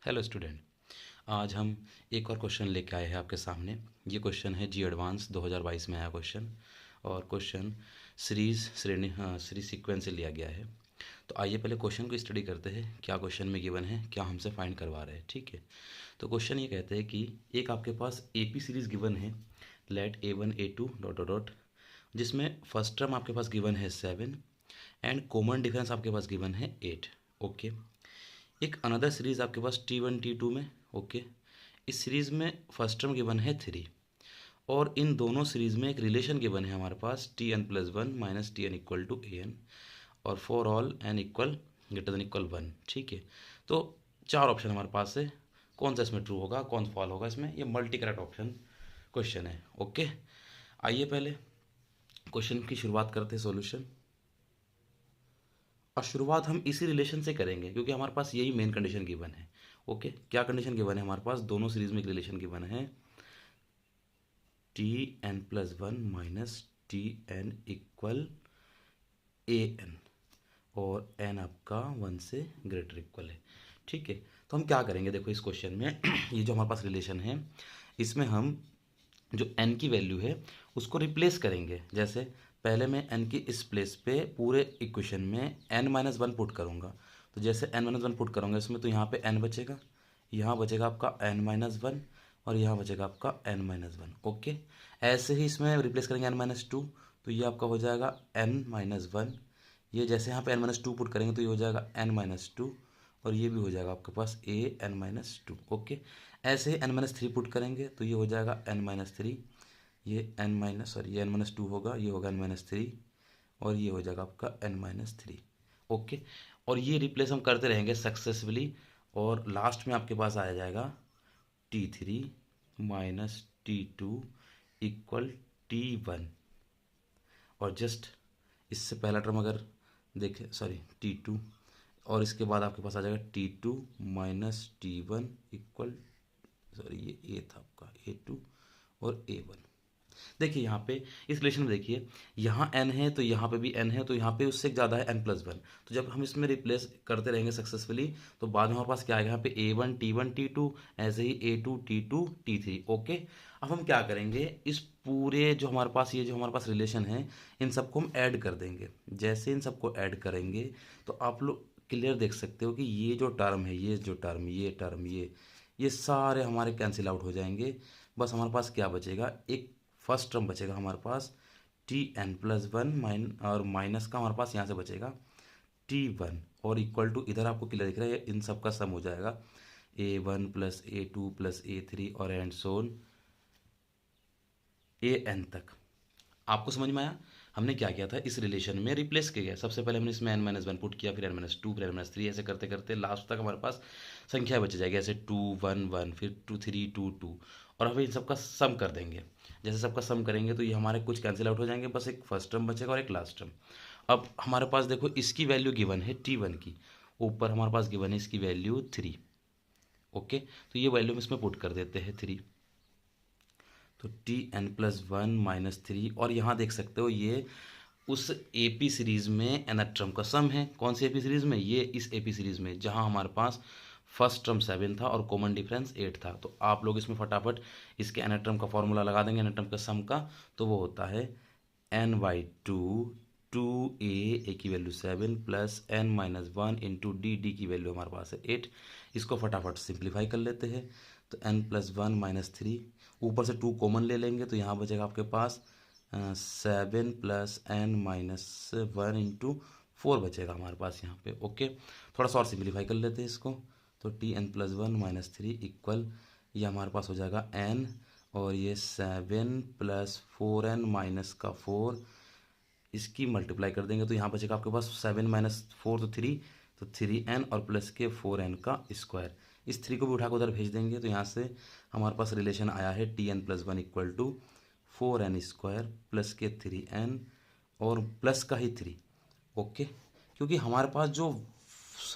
Hello student. आज हम एक और क्वेश्चन लेके आए हैं आपके सामने। ये क्वेश्चन है जी एडवांस 2022 में आया क्वेश्चन। और क्वेश्चन सीरीज सीक्वेंस से लिया गया है। तो आइए पहले क्वेश्चन को स्टडी करते हैं, क्या क्वेश्चन में गिवन है, क्या हमसे फाइंड करवा रहे हैं। ठीक है, तो क्वेश्चन ये कहते हैं कि एक आपके पास एपी सीरीज गिवन है, let A1 A2 dot dot dot, जिसमें फर्स्ट टर्म आपके पास गिवन है 7 एंड कॉमन डिफरेंस आपके पास गिवन है 8। ओके, एक अनदर सीरीज आपके पास T1 T2 में। ओके, इस सीरीज में फर्स्ट टर्म गिवन है 3 और इन दोनों सीरीज में एक रिलेशन गिवन है हमारे पास Tn+1 minus Tn equal to an और for all n equal greater than equal 1। ठीक है, तो चार ऑप्शन हमारे पास है, कौन सा इसमें ट्रू होगा कौन सा फॉल होगा, इसमें ये मल्टी करेक्ट ऑप्शन क्वेश्चन है। ओके, आइए पहले क्वेश्चन की शुरुआत करते हैं सॉल्यूशन। और शुरुआत हम इसी रिलेशन से करेंगे क्योंकि हमारे पास यही मेन कंडीशन गिवन है। ओके, क्या कंडीशन गिवन है हमारे पास, दोनों सीरीज में एक रिलेशन गिवन है Tn+1 minus Tn equal an और n आपका 1 से ग्रेटर इक्वल है। ठीक है, तो हम क्या करेंगे, देखो इस क्वेश्चन में ये जो हमारे पास रिलेशन है इसमें हम जो n की वैल्यू है उसको रिप्लेस करेंगे। जैसे पहले मैं n की इस प्लेस पे पूरे इक्वेशन में n-1 पुट करूँगा, तो जैसे n-1 पुट करूँगा इसमें, तो यहाँ पे n बचेगा, यहाँ बचेगा आपका n-1 और यहाँ बचेगा आपका n-1। ओके, ऐसे ही इसमें रिप्लेस करेंगे n-2, तो ये आपका हो जाएगा n-1। ये जैसे यहाँ पे n-2 पुट करेंगे तो ये हो जाएगा n-2 और ये भी हो जाएगा आपके पास an-2। ओके, ऐसे ही n-3 पुट करेंगे तो ये हो जाएगा n-3, ये ये n-2 होगा, ये होगा n-3 और ये हो जाएगा आपका n-3। ओके, और ये रिप्लेस हम करते रहेंगे सक्सेसफुली और लास्ट में आपके पास आ जाएगा T3 minus T2 equal T1। और जस्ट इससे पहला टर्म अगर देखें, सॉरी T2, और इसके बाद आपके पास आ जाएगा T2 minus T1 equal, sorry ये था आपका A2 और A1। देखिए यहाँ पे इस रिलेशन में देखिए, यहाँ n है तो यहाँ पे भी n है, तो यहाँ पे उससे ज़्यादा है n+1। तो जब हम इसमें रिप्लेस करते रहेंगे सक्सेसफुली तो बाद में हमारे पास क्या आएगा, यहाँ पे A1 T1 T2, ऐसे ही A2 T2 T3। ओके, अब हम क्या करेंगे, इस पूरे जो हमारे पास ये जो हमारे पास रिलेशन है इन सबको हम ऐड कर देंगे। जैसे इन सबको ऐड करेंगे तो आप लोग क्लियर देख सकते हो कि ये जो टर्म है, ये जो टर्म, ये टर्म, ये सारे हमारे कैंसिल आउट हो जाएंगे। बस हमारे पास क्या बचेगा, एक फर्स्ट टर्म बचेगा हमारे पास Tn+1 और माइनस का हमारे पास यहाँ से बचेगा T1 और इक्वल टू, इधर आपको क्लियर दिख रहा है, इन सब का सम हो जाएगा A1 plus A2 plus A3 और एंड सोन an तक। आपको समझ में आया हमने क्या किया था, इस रिलेशन में रिप्लेस किया गया। सबसे पहले हमने इसमें n-1 पुट किया, फिर n-2, फिर n-3, ऐसे करते करते लास्ट तक हमारे पास संख्या बच जाएगी, ऐसे 2 1 1, फिर 2 3 2 2, और अब इन सबका सम कर देंगे। जैसे सबका सम करेंगे तो ये हमारे कुछ कैंसिल आउट हो जाएंगे, बस एक फर्स्ट टर्म बचेगा और एक लास्ट टर्म। अब हमारे पास देखो इसकी वैल्यू गिवन है T1 की, ऊपर हमारे पास गिवन है इसकी वैल्यू 3। ओके, तो ये वैल्यू हम इसमें पुट कर देते हैं 3, तो Tn+1 माइनस 3, और यहाँ देख सकते हो ये उस एपी सीरीज में nth टर्म का सम है। कौन सी एपी सीरीज में, ये इस एपी सीरीज में जहाँ हमारे पास फर्स्ट टर्म 7 था और कॉमन डिफरेंस 8 था। तो आप लोग इसमें फटाफट इसके nth टर्म का फॉर्मूला लगा देंगे, nth टर्म का सम का, तो वो होता है n/2 2a की value 7 plus n-1 into D की वैल्यू हमारे पास है 8। इसको फटाफट सिंप्लीफाई कर लेते हैं, तो n+1 माइनस 3, ऊपर से 2 कॉमन ले लेंगे तो यहाँ बचेगा आपके पास 7 प्लस n-1 इंटू 4 बचेगा हमारे पास यहाँ पे। ओके, थोड़ा सा और सिंप्लीफाई कर लेते हैं इसको, तो Tn+1 माइनस 3 इक्वल, ये हमारे पास हो जाएगा n और ये 7 प्लस 4n माइनस का 4, इसकी मल्टीप्लाई कर देंगे तो यहाँ बचेगा आपके पास 7 माइनस 4 तो 3, तो 3n और प्लस के 4n का स्क्वायर। इस 3 को भी उठा कर उधर भेज देंगे तो यहाँ से हमारे पास रिलेशन आया है Tn+1 equal to 4n square plus के 3n और प्लस का ही 3। ओके, क्योंकि हमारे पास जो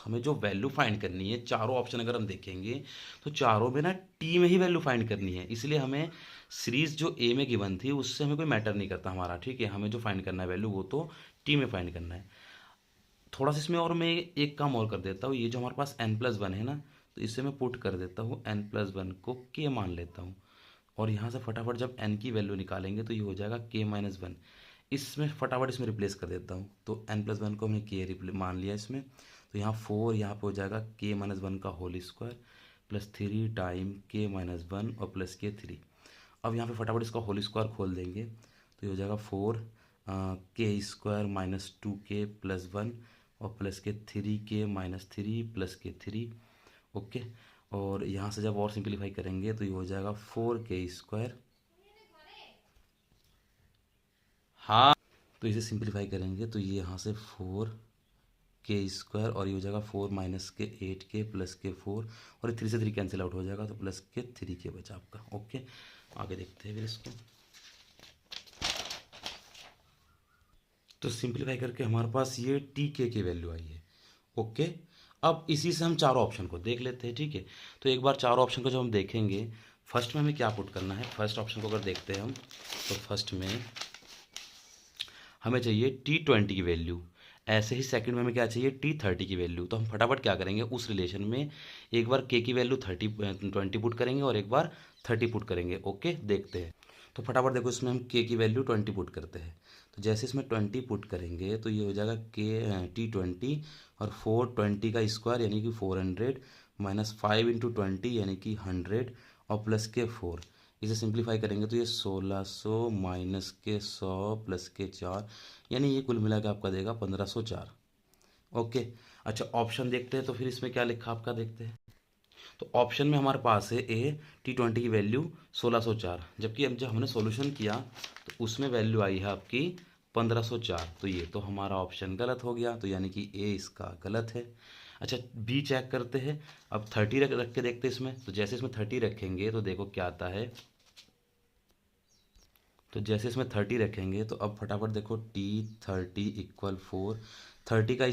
हमें जो वैल्यू फाइंड करनी है, चारों ऑप्शन अगर हम देखेंगे तो चारों में ना टी में ही वैल्यू फाइंड करनी है, इसलिए हमें सीरीज जो ए में गिवन थी उससे हमें कोई मैटर नहीं करता हमारा। ठीक है, हमें जो फाइंड करना है वैल्यू वो तो टी में फाइंड करना है। थोड़ा सा इसमें और मैं एक काम और कर देता हूँ, ये जो हमारे पास n+1 है ना, तो इसे मैं पुट कर देता हूँ n+1 को k मान लेता हूँ, और यहाँ से फटाफट जब n की वैल्यू निकालेंगे तो ये हो जाएगा k-1। इसमें फटाफट इसमें रिप्लेस कर देता हूँ, तो n+1 को हमने k मान लिया इसमें, तो यहाँ 4 यहाँ पे हो जाएगा k-1 का whole square plus 3 time k-1 और प्लस k3। अब यहाँ पे फटाफट इसका होल स्क्वायर खोल देंगे तो ये हो जाएगा 4 k² - 2k + 1 और प्लस के 3k - 3 प्लस k3। ओके, और यहाँ से जब और सिंप्लीफाई करेंगे तो ये हो जाएगा 4k²। हाँ, तो इसे सिंप्लीफाई करेंगे तो ये यहाँ से 4k² और ये हो जाएगा 4 - के 8k प्लस के 4 और 3 से 3 कैंसिल आउट हो जाएगा, तो प्लस के 3k बचा आपका। ओके, आगे देखते हैं फिर इसको। तो सिंप्लीफाई करके हमारे पास ये tk की वैल्यू आई है। ओके, अब इसी से हम चारों ऑप्शन को देख लेते हैं। ठीक है, तो एक बार चारों ऑप्शन को जब हम देखेंगे, फर्स्ट में हमें क्या पुट करना है। फर्स्ट ऑप्शन को अगर देखते हैं हम, तो फर्स्ट में हमें चाहिए T20 की वैल्यू, ऐसे ही सेकंड में हमें क्या चाहिए T30 की वैल्यू। तो हम फटाफट क्या करेंगे, उस रिलेशन में एक बार k की वैल्यू 20 पुट करेंगे और एक बार 30 पुट करेंगे। ओके, देखते हैं। तो फटाफट देखो, इसमें हम k की वैल्यू 20 पुट करते हैं, तो जैसे इसमें 20 पुट करेंगे तो ये हो जाएगा T20 और 420 का स्क्वायर यानी कि 400 -5 × 20 यानी कि 100 और प्लस के 4। इसे सिंप्लीफाई करेंगे तो ये 1600 माइनस के 100 प्लस के 4 यानी ये कुल मिला के आपका देगा 1504। ओके, अच्छा ऑप्शन देखते हैं, तो फिर इसमें क्या लिखा आपका देखते हैं। तो ऑप्शन में हमारे पास है ए T20 की वैल्यू 1604, जबकि अब जब हमने सॉल्यूशन किया तो उसमें वैल्यू आई है आपकी 1504। तो ये तो हमारा ऑप्शन गलत हो गया, तो यानी कि ए इसका गलत है। अच्छा, बी चेक करते हैं। अब 30 रख के देखते हैं इसमें, तो जैसे इसमें 30 रखेंगे तो देखो क्या आता है। तो जैसे इसमें 30 रखेंगे तो अब फटाफट देखो T30 = 4, 30 का